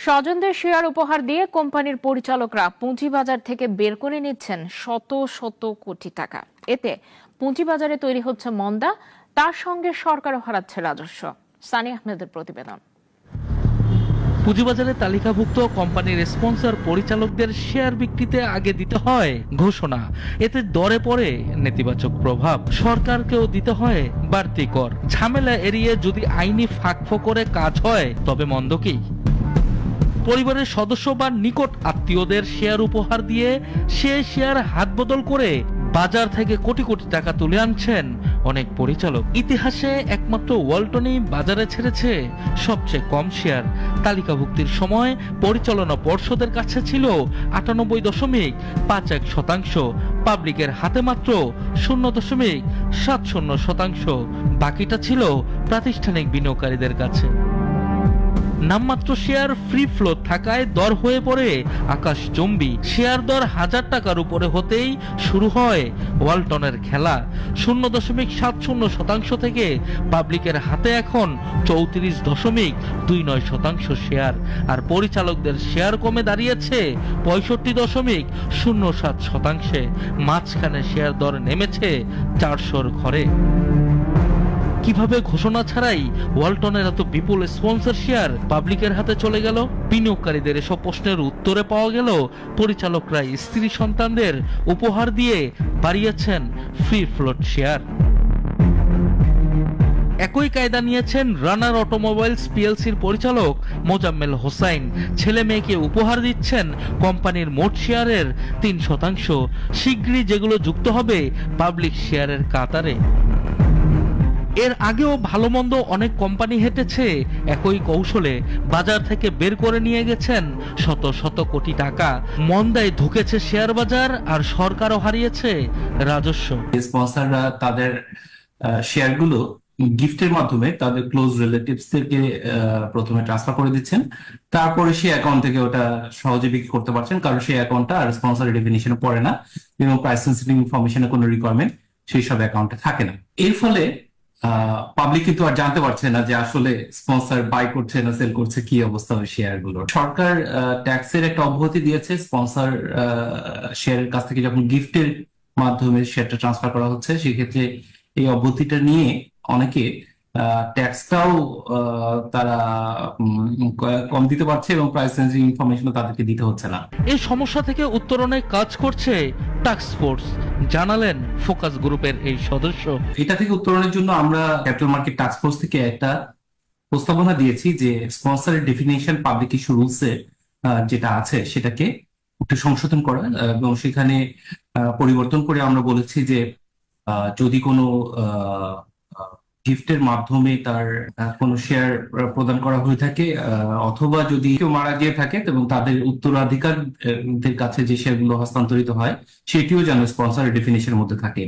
স্বজনদের শেয়ার উপহার দিয়ে কোম্পানির পরিচালকরা পুঁজিবাজার থেকে বের করে নিচ্ছেন শত শত কোটি টাকা। এতে পুঁজিবাজারে তৈরি হচ্ছে মন্দা, তার সঙ্গে সরকারও হারাচ্ছে রাজস্ব। সানি আহমেদের প্রতিবেদন। পুঁজিবাজারে তালিকাভুক্ত কোম্পানির স্পন্সর পরিচালকদের শেয়ার বিক্রিতে আগে দিতে হয় ঘোষণা। এতে দরে পড়ে নেতিবাচক প্রভাব, সরকারকেও দিতে হয় বাড়তি কর। ঝামেলা এড়িয়ে যদি আইনি ফাঁকফোকরে কাজ হয় তবে মন্দ কি? পরিবারের সদস্য বা নিকট আত্মীয়দের শেয়ার উপহার দিয়ে সে শেয়ার হাত বদল করে বাজার থেকে কোটি কোটি টাকা তুলে আনছেন অনেক পরিচালক। ইতিহাসে একমাত্র ওয়ালটনই বাজারে ছেড়েছে সবচেয়ে কম শেয়ার। তালিকাভুক্তির সময় পরিচালনা পর্ষদের কাছে ছিল 98.51%, পাবলিকের হাতে মাত্র 0.70%, বাকিটা ছিল প্রাতিষ্ঠানিক বিনিয়োগকারীদের কাছে। নামমাত্র শেয়ার ফ্রি ফ্লোট থাকায় দর হয়ে পড়ে আকাশচুম্বী। শেয়ার দর 1000 টাকার উপরে হতেই শুরু হয় ওয়ালটনের খেলা। 0.70% থেকে পাবলিকের হাতে এখন 34.29% শেয়ার, আর পরিচালকদের শেয়ার কমে দাঁড়িয়েছে 65.07%। মাঝখানে শেয়ার দর নেমেছে 400-র ঘরে। কিভাবে ঘোষণা ছাড়াই ওয়ালটনের এত বিপুল স্পন্সর শেয়ার পাবলিকের হাতে চলে গেল? বিনিয়োগকারীদের এসব প্রশ্নের উত্তরে পাওয়া গেল পরিচালকরা স্ত্রী সন্তানদের উপহার দিয়ে বাড়িয়েছেন ফ্রি ফ্লোট শেয়ার। একই কায়দা নিয়েছেন রানার অটোমোবাইলস পিএলসির পরিচালক মোজাম্মেল হোসাইন। ছেলে মেয়েকে উপহার দিচ্ছেন কোম্পানির মোট শেয়ারের 3%। শীঘ্রই যেগুলো যুক্ত হবে পাবলিক শেয়ারের কাতারে। এর আগেও ভালো মন্দ অনেক কোম্পানি হেঁটেছে একই কৌশলে। বাজার থেকে বের করে নিয়ে গেছেন শত শত কোটি টাকা। মন্দায় ঢুকেছে শেয়ার বাজার, আর সরকারও হারিয়েছে রাজস্ব। স্পন্সররা তাদের শেয়ারগুলো গিফটের মাধ্যমে তাদের ক্লোজ রিলেটিভসদেরকে প্রথমে ট্রান্সফার করে দিচ্ছেন, তারপরে সেই অ্যাকাউন্ট থেকে ওটা সহজে বিক্রি করতে পারছেন, কারণ সেই অ্যাকাউন্টটা আর স্পন্সরের ডেফিনিশনে পড়ে না এবং প্রাইস সেনসিটিভ ইনফরমেশনের কোনো রিকোয়ারমেন্ট সেই সব অ্যাকাউন্টে থাকে না। এর ফলে পাবলিক কিন্তু আর জানতে পারছে না যে আসলে স্পন্সর বাই করছে না সেল করছে, কি অবস্থা হয় শেয়ার গুলো। সরকার ট্যাক্সের একটা অব্যাহতি দিয়েছে স্পন্সর শেয়ারের কাছ থেকে যখন গিফটের মাধ্যমে শেয়ারটা ট্রান্সফার করা হচ্ছে, সেক্ষেত্রে এই অব্যাহতিটা নিয়ে অনেকে ট্যাক্সটাও তারা কম দিতে পারছে এবং প্রাইস সেনসিটিভ ইনফরমেশন তাদেরকে দিতে হচ্ছে না। এই সমস্যা থেকে উত্তরণে কাজ করছে টাস্ক ফোর্স, জানালেন ফোকাস গ্রুপের এই সদস্য। এটা থেকে উত্তরণের জন্য আমরা ক্যাপিটাল মার্কেট টাস্ক ফোর্স থেকে একটা প্রস্তাবনা দিয়েছি যে স্পন্সরের ডেফিনিশন পাবলিক ইস্যু রুলসে যেটা আছে সেটাকে একটু সংশোধন করা এবং সেখানে পরিবর্তন করে আমরা বলেছি যে যদি কোনো গিফটের মাধ্যমে তার কোনো শেয়ার প্রদান করা হয়ে থাকে অথবা যদি কেউ মারা গিয়ে থাকে এবং তাদের উত্তরাধিকারীদের কাছে যে শেয়ারগুলো হস্তান্তরিত হয় সেটিও যেন স্পন্সরের ডেফিনিশনের মধ্যে থাকে।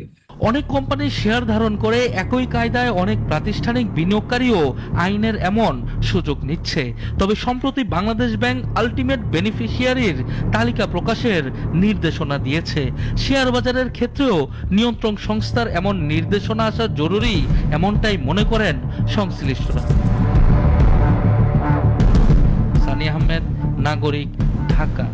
অনেক কোম্পানি শেয়ার ধারণ করে একই কায়দায় অনেক প্রাতিষ্ঠানিক বিনিয়োগকারীও আইনের এমন সুযোগ নিচ্ছে। তবে সম্প্রতি বাংলাদেশ ব্যাংক আলটিমেট বেনিফিশিয়ারির তালিকা প্রকাশের নির্দেশনা দিয়েছে। শেয়ার বাজারের ক্ষেত্রেও নিয়ন্ত্রণ সংস্থার এমন নির্দেশনা আসা জরুরি, এমনটাই মনে করেন সংশ্লিষ্টরা। সানি আহমেদ, নাগরিক, ঢাকা।